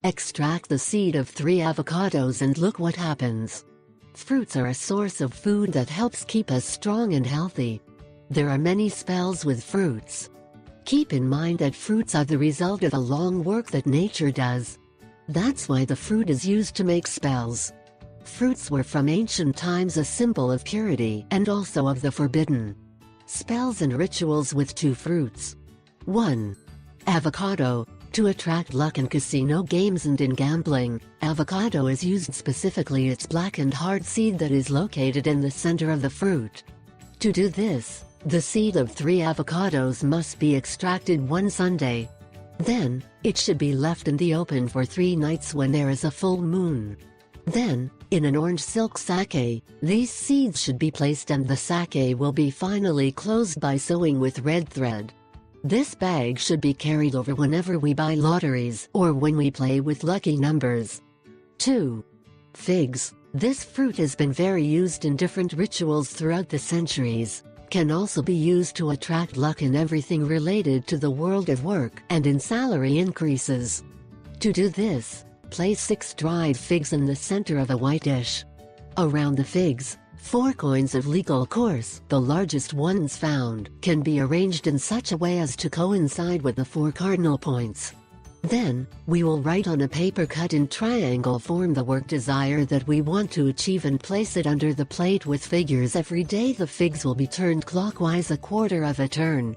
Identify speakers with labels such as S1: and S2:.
S1: Extract the seed of 3 avocados and look what happens. Fruits are a source of food that helps keep us strong and healthy. There are many spells with fruits. Keep in mind that fruits are the result of a long work that nature does. That's why the fruit is used to make spells. Fruits were from ancient times a symbol of purity and also of the forbidden. Spells and rituals with 2 fruits. 1. Avocado. To attract luck in casino games and in gambling, avocado is used specifically its black and hard seed that is located in the center of the fruit. To do this, the seed of 3 avocados must be extracted one Sunday. Then, it should be left in the open for 3 nights when there is a full moon. Then, in an orange silk sake, these seeds should be placed and the sake will be finally closed by sewing with red thread. This bag should be carried over whenever we buy lotteries or when we play with lucky numbers. 2. Figs. This fruit has been very used in different rituals throughout the centuries. Can also be used to attract luck in everything related to the world of work and in salary increases. To do this, place 6 dried figs in the center of a white dish. Around the figs, 4 coins of legal course, the largest ones found, can be arranged in such a way as to coincide with the 4 cardinal points. Then, we will write on a paper cut in triangle form the work desire that we want to achieve and place it under the plate with figures. Every day the figs will be turned clockwise a quarter of a turn.